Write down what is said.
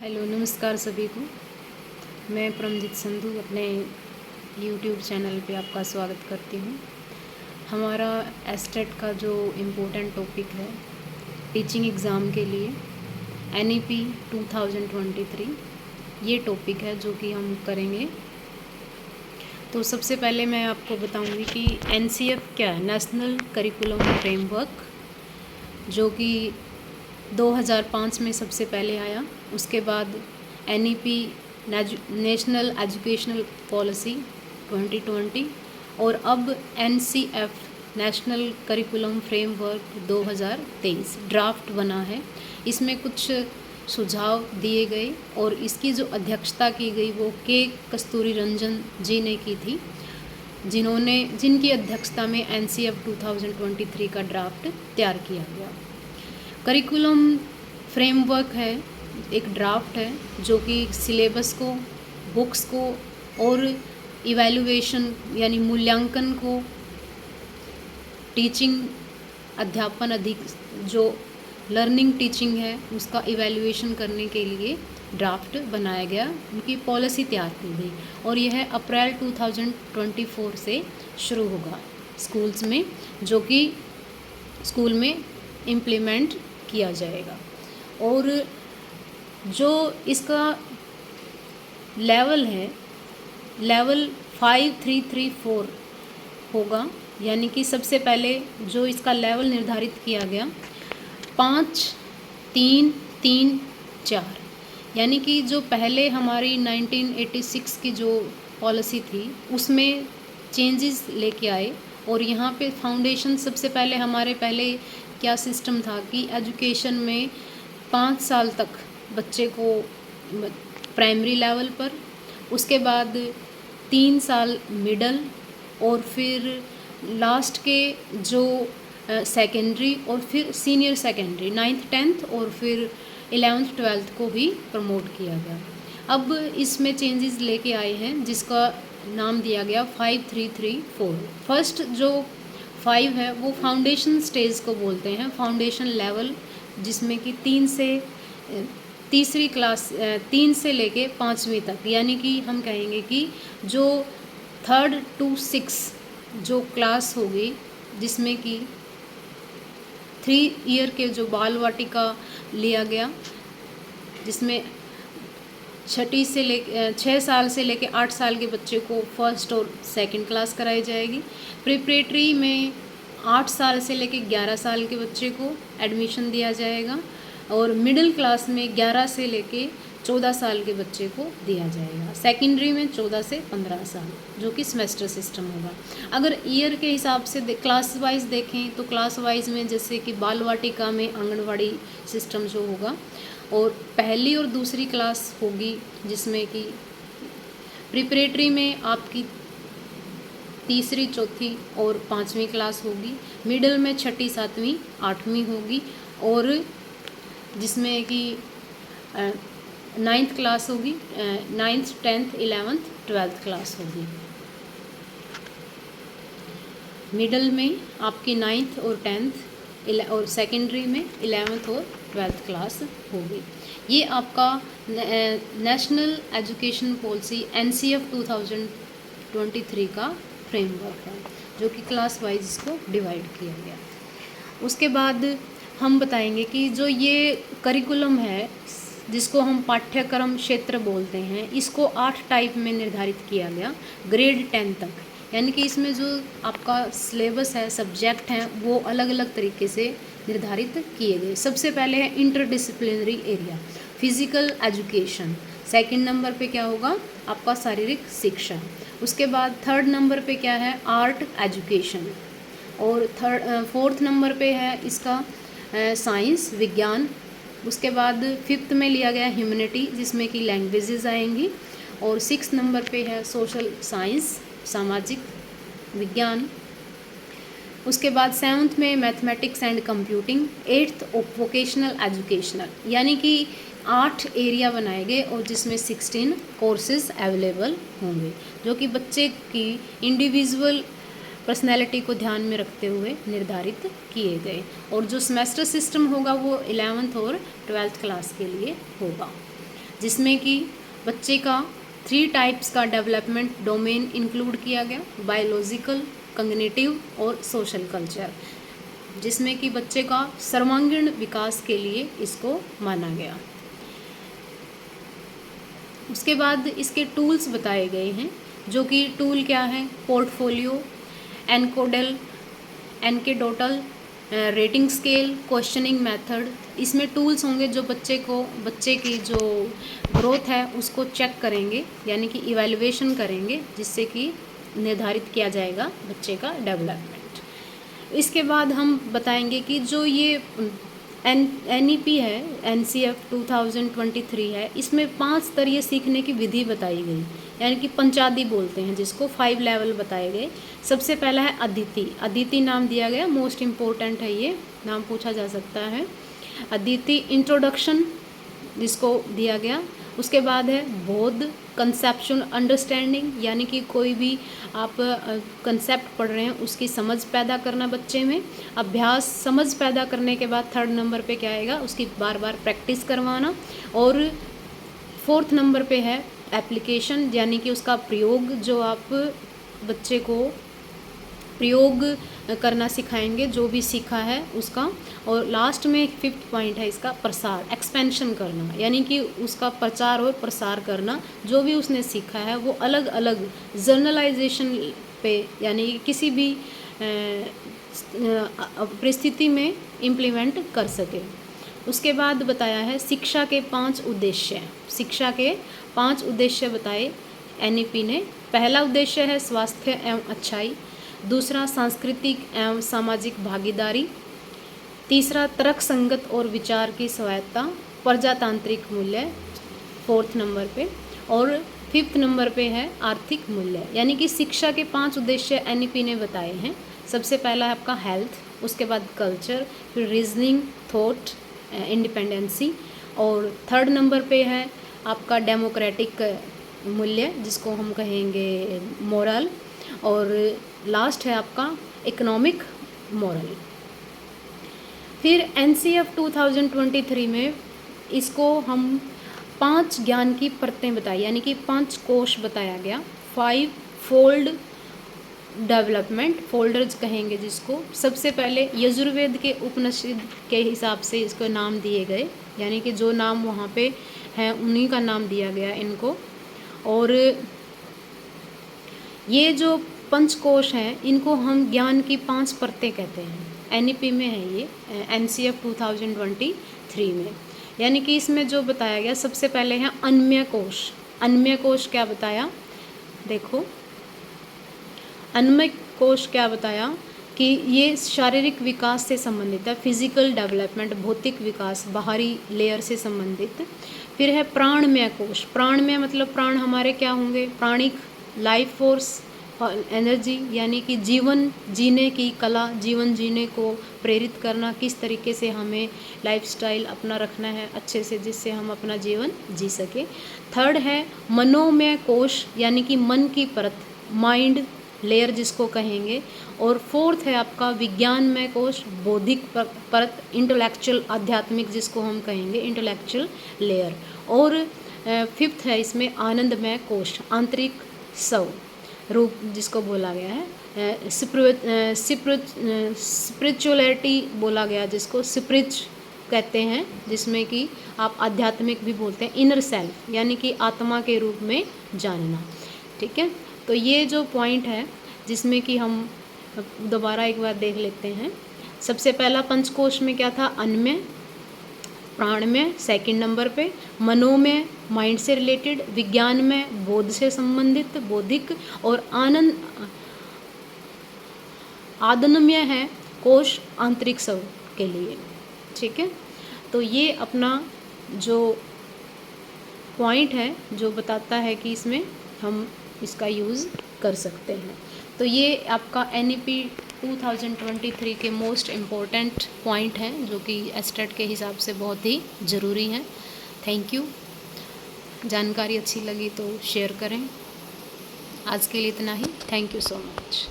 Hello, नमस्कार सभी को। मैं परमजीत संधू अपने यूट्यूब चैनल पे आपका स्वागत करती हूँ। हमारा एस्टेट का जो इम्पोर्टेंट टॉपिक है टीचिंग एग्ज़ाम के लिए NEP 2023 ये टॉपिक है जो कि हम करेंगे। तो सबसे पहले मैं आपको बताऊंगी कि NCF क्या है, नेशनल करिकुलम फ्रेमवर्क, जो कि 2005 में सबसे पहले आया। उसके बाद NEP नेशनल एजुकेशनल पॉलिसी 2020 और अब NCF national curriculum framework 2023 draft बना है। इसमें कुछ सुझाव दिए गए और इसकी जो अध्यक्षता की गई वो के कस्तूरी रंजन जी ने की थी, जिनकी अध्यक्षता में NCF 2023 का ड्राफ्ट तैयार किया गया। करिकुलम फ्रेमवर्क है, एक ड्राफ्ट है जो कि सिलेबस को, बुक्स को और इवैल्यूएशन यानी मूल्यांकन को, टीचिंग अध्यापन अधिक जो लर्निंग टीचिंग है उसका इवैल्यूएशन करने के लिए ड्राफ्ट बनाया गया, उनकी पॉलिसी तैयार की गई और यह अप्रैल 2024 से शुरू होगा स्कूल्स में, जो कि स्कूल में इम्प्लीमेंट किया जाएगा। और जो इसका लेवल है, लेवल 5334 होगा, यानी कि सबसे पहले जो इसका लेवल निर्धारित किया गया 5 3 3 4, यानी कि जो पहले हमारी 1986 की जो पॉलिसी थी उसमें चेंजेस लेके आए। और यहाँ पे फाउंडेशन सबसे पहले हमारे पहले क्या सिस्टम था कि एजुकेशन में 5 साल तक बच्चे को प्राइमरी लेवल पर, उसके बाद 3 साल मिडल और फिर लास्ट के जो सेकेंडरी और फिर सीनियर सेकेंडरी 9th 10th और फिर 11th 12th को भी प्रमोट किया गया। अब इसमें चेंजेस लेके आए हैं जिसका नाम दिया गया 5334। फर्स्ट जो 5 है वो फाउंडेशन स्टेज को बोलते हैं, फाउंडेशन लेवल, जिसमें कि 3 से लेके 5वीं तक, यानी कि हम कहेंगे कि जो 3rd to 6 जो क्लास होगी, जिसमें कि 3 ईयर के जो बाल वाटिका लिया गया, जिसमें 6 साल से लेके 8 साल के बच्चे को फर्स्ट और सेकंड क्लास कराई जाएगी। प्रिपरेटरी में 8 साल से लेके 11 साल के बच्चे को एडमिशन दिया जाएगा और मिडिल क्लास में 11 से लेके 14 साल के बच्चे को दिया जाएगा। सेकेंडरी में 14 से 15 साल, जो कि सेमेस्टर सिस्टम होगा। अगर ईयर के हिसाब से क्लास वाइज देखें तो क्लास वाइज में जैसे कि बाल वाटिका में आंगनवाड़ी सिस्टम जो होगा, और पहली और दूसरी क्लास होगी, जिसमें कि प्रिपरेटरी में आपकी तीसरी, चौथी और 5वीं क्लास होगी, मिडिल में 6ठी, 7वीं, 8वीं होगी और जिसमें कि 9th क्लास होगी, 9th 10th 11th 12th class होगी। मिडिल में आपकी 9th और 10th और सेकेंडरी में 11th और 12th क्लास होगी। ये आपका नेशनल एजुकेशन पॉलिसी NCF 2023 का फ्रेमवर्क है, जो कि क्लास वाइज इसको डिवाइड किया गया। उसके बाद हम बताएंगे कि जो ये करिकुलम है, जिसको हम पाठ्यक्रम क्षेत्र बोलते हैं, इसको 8 टाइप में निर्धारित किया गया ग्रेड 10 तक, यानी कि इसमें जो आपका सिलेबस है, सब्जेक्ट हैं, वो अलग अलग तरीके से निर्धारित किए गए। सबसे पहले है interdisciplinary area, physical education. Second number पे क्या होगा आपका शारीरिक शिक्षा। उसके बाद 3rd नंबर पे क्या है आर्ट एजुकेशन और 4th नंबर पे है इसका साइंस विज्ञान। उसके बाद 5th में लिया गया ह्यूमैनिटी, जिसमें कि लैंग्वेजेस आएंगी और 6th नंबर पे है सोशल साइंस सामाजिक विज्ञान। उसके बाद 7th में mathematics and computing. 8th vocational educational, यानी कि 8 एरिया बनाए गए और जिसमें 16 कोर्सेज अवेलेबल होंगे, जो कि बच्चे की इंडिविजुअल पर्सनैलिटी को ध्यान में रखते हुए निर्धारित किए गए। और जो सेमेस्टर सिस्टम होगा वो 11th और 12th क्लास के लिए होगा। जिसमें कि बच्चे का 3 टाइप्स का डेवलपमेंट डोमेन इंक्लूड किया गया, बायोलॉजिकल, कॉग्निटिव और सोशल कल्चर, जिसमें कि बच्चे का सर्वांगीण विकास के लिए इसको माना गया। उसके बाद इसके टूल्स बताए गए हैं, जो कि टूल क्या है, portfolio, anecdotal, anecdotal, rating scale, questioning method. इसमें टूल्स होंगे जो बच्चे की जो ग्रोथ है उसको चेक करेंगे, यानी कि इवैल्यूएशन करेंगे, जिससे कि निर्धारित किया जाएगा बच्चे का डेवलपमेंट। इसके बाद हम बताएंगे कि जो ये NEP है, NCF 2023 है, इसमें 5 स्तरीय सीखने की विधि बताई गई, यानी कि पंचादी बोलते हैं जिसको, 5 लेवल बताए गए। सबसे पहला है अदिति। अदिति नाम दिया गया, मोस्ट इम्पोर्टेंट है, ये नाम पूछा जा सकता है। अदिति इंट्रोडक्शन जिसको दिया गया। उसके बाद है बोध, कंसेप्चुअल अंडरस्टैंडिंग, यानी कि कोई भी आप कंसेप्ट पढ़ रहे हैं उसकी समझ पैदा करना बच्चे में। अभ्यास, समझ पैदा करने के बाद 3rd नंबर पे क्या आएगा, उसकी बार बार प्रैक्टिस करवाना। और 4th नंबर पे है एप्लीकेशन, यानी कि उसका प्रयोग, जो आप बच्चे को प्रयोग करना सिखाएंगे जो भी सीखा है उसका। और लास्ट में 5th पॉइंट है इसका, प्रसार, एक्सपेंशन करना, यानी कि उसका प्रचार और प्रसार करना, जो भी उसने सीखा है वो अलग अलग जर्नलाइजेशन पे, यानी कि किसी भी परिस्थिति में इम्प्लीमेंट कर सके। उसके बाद बताया है शिक्षा के 5 उद्देश्य। शिक्षा के 5 उद्देश्य बताए NEP ने। पहला उद्देश्य है स्वास्थ्य एवं अच्छाई, दूसरा सांस्कृतिक एवं सामाजिक भागीदारी, तीसरा तर्क संगत और विचार की स्वायत्ता, प्रजातांत्रिक मूल्य 4th नंबर पे, और 5th नंबर पे है आर्थिक मूल्य। यानी कि शिक्षा के 5 उद्देश्य NEP ने बताए हैं। सबसे पहला है आपका हेल्थ, उसके बाद कल्चर, फिर रीजनिंग, थॉट, इंडिपेंडेंसी, और 3rd नंबर पे है आपका डेमोक्रेटिक मूल्य जिसको हम कहेंगे मोरल, और लास्ट है आपका इकोनॉमिक मोरल। फिर NCF 2023 में इसको हम 5 ज्ञान की परतें बताई, यानी कि 5 कोश बताया गया। 5 फोल्ड डेवलपमेंट, फोल्डर्स कहेंगे जिसको। सबसे पहले यजुर्वेद के उपनिषद के हिसाब से इसको नाम दिए गए, यानी कि जो नाम वहाँ पे हैं उन्हीं का नाम दिया गया इनको। और ये जो पंचकोश हैं इनको हम ज्ञान की 5 परतें कहते हैं। NEP में है ये, NCF 2023 में। यानी कि इसमें जो बताया गया, सबसे पहले है अन्वय कोश। अन्वय कोश क्या बताया, देखो अन्वय कोश क्या बताया कि ये शारीरिक विकास से संबंधित है, फिजिकल डेवलपमेंट, भौतिक विकास, बाहरी लेयर से संबंधित। फिर है प्राणमय कोश। प्राणमय मतलब प्राण हमारे क्या होंगे, प्राणिक, लाइफ फोर्स, एनर्जी, यानी कि जीवन जीने की कला, जीवन जीने को प्रेरित करना, किस तरीके से हमें लाइफस्टाइल अपना रखना है अच्छे से, जिससे हम अपना जीवन जी सके। 3rd है मनोमय कोश, यानी कि मन की परत, माइंड लेयर जिसको कहेंगे। और 4th है आपका विज्ञानमय कोश, बौद्धिक परत, इंटेलेक्चुअल, आध्यात्मिक जिसको हम कहेंगे इंटेलेक्चुअल लेयर। और 5th है इसमें आनंदमय कोश, आंतरिक स्व रूप जिसको बोला गया है। स्पिरिचुअलिटी बोला गया जिसको, स्पिरिच कहते हैं, जिसमें कि आप आध्यात्मिक भी बोलते हैं, इनर सेल्फ, यानी कि आत्मा के रूप में जानना। ठीक है, तो ये जो पॉइंट है जिसमें कि हम दोबारा एक बार देख लेते हैं। सबसे पहला पंचकोश में क्या था, अन्नमय, प्राणमय 2nd नंबर पे, मनोमय माइंड से रिलेटेड, विज्ञानमय बोध से संबंधित, बौद्धिक, और आनंदमय है कोश आंतरिक स्व के लिए। ठीक है, तो ये अपना जो पॉइंट है जो बताता है कि इसमें हम इसका यूज़ कर सकते हैं। तो ये आपका NEP 2023 के मोस्ट इम्पोर्टेंट पॉइंट हैं जो कि एस्टेट के हिसाब से बहुत ही ज़रूरी हैं। Thank you. जानकारी अच्छी लगी तो शेयर करें। आज के लिए इतना ही। Thank you so much.